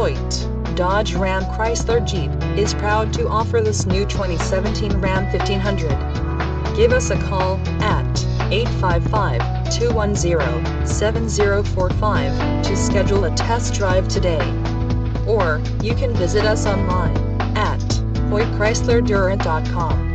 Hoyte, Dodge Ram Chrysler Jeep, is proud to offer this new 2017 Ram 1500. Give us a call at 855-210-7045 to schedule a test drive today. Or, you can visit us online at HoyteChryslerDurant.com.